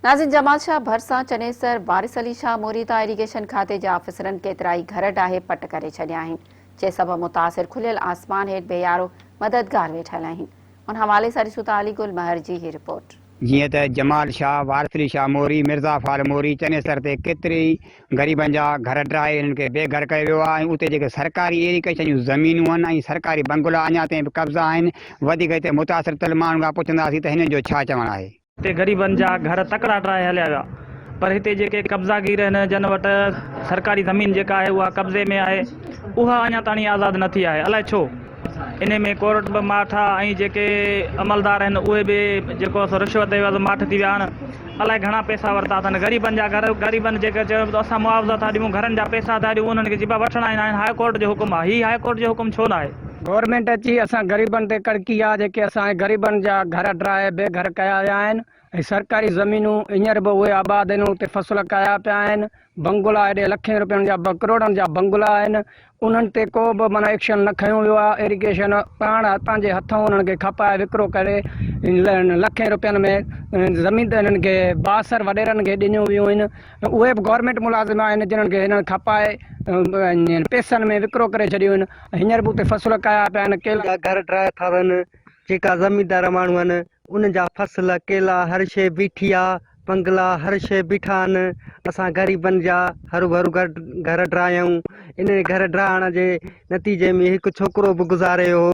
नाज़िन जमाल शाह भरसा चनेसर वारिस Ali Shah मोरीता irrigation खाते जा अफ़सरनि केतिराई घर डाहे पट करे छॾिया आहिनि। जे सबबि मुतासिर खुलियल आसमान हेठि बेयारो मददगार वेठल आहिनि। उन हवाले सां ॾिसूं था अली गुल महर जी ही रिपोर्ट। जीअं त जमाल शाह वारिस अली शाह मोरी मिर्ज़ा फाल मोरी चनेसर ते केतिरी ग़रीबनि जा घर ड्राहे हिननि खे बेघर कयो वियो आहे। ऐं उते जेके सरकारी इरीगेशन जूं ज़मीनूं आहिनि ऐं सरकारी बंगला अञा ताईं बि कब्ज़ा आहिनि। वधीक हिते मुतासिर थियल माण्हुनि खां पुछंदासीं त हिननि जो छा चवणु आहे। हिते ग़रीबनि जा घर तकड़ा ड्राहे हलिया विया, पर हिते जेके कब्ज़ागीर आहिनि जन वटि सरकारी ज़मीन जेका आहे उहा कब्ज़े में आहे, उहा अञा ताईं आज़ादु न थी आहे। अलाए छो इन में कोर्ट बि माठ आहे ऐं जेके अमलदार आहिनि उहे बि जेको रिश्वत एवज़ माठ थी विया आहिनि। अलाए घणा पैसा वरिता अथनि ग़रीबनि जा। ग़रीबनि जेके चयो त असां मुआवज़ा था ॾियूं, घरनि जा पैसा था ॾियूं, उन्हनि खे जिबा वठणा आहिनि। हाई कोर्ट जो हुकुम आहे, हीउ हाई कोर्ट जो हुकुम छो न आहे। गवर्नमेंट अची असां ग़रीबनि ते कड़की आहे। जेके असांजे ग़रीबनि जा घर ड्राहे बेघर कया विया आहिनि ऐं सरकारी ज़मीनूं हींअर बि उहे आबाद आहिनि, उते फसल कया पिया आहिनि। बंगला हेॾे लखें रुपयनि जा करोड़नि जा बंगला आहिनि, उन्हनि ते को बि माना एक्शन न खयो वियो आहे। इरीगेशन पाण पंहिंजे हथों उन्हनि खे खपाए विकिरो करे लखें रुपयनि में ज़मीन ते हिननि खे 62 वॾेरनि खे ॾिनियूं वियूं आहिनि। उहे बि गवर्नमेंट मुलाज़िम आहिनि जिन्हनि खे हिननि खपाए पैसनि में विकिरो करे छॾियूं आहिनि। हींअर बि उते फसल कया पिया आहिनि। केला घर ड्राहे था वञनि, जेका ज़मीनदार माण्हू आहिनि उन जा फसल केला हर शइ बीठी आहे, बंगला हर शइ बीठा आहिनि। असां ग़रीबनि जा हरू भरू घर ड्राहियूं। इन घर ड्राहण जे नतीजे में हिकु छोकिरो बि गुज़ारे हो।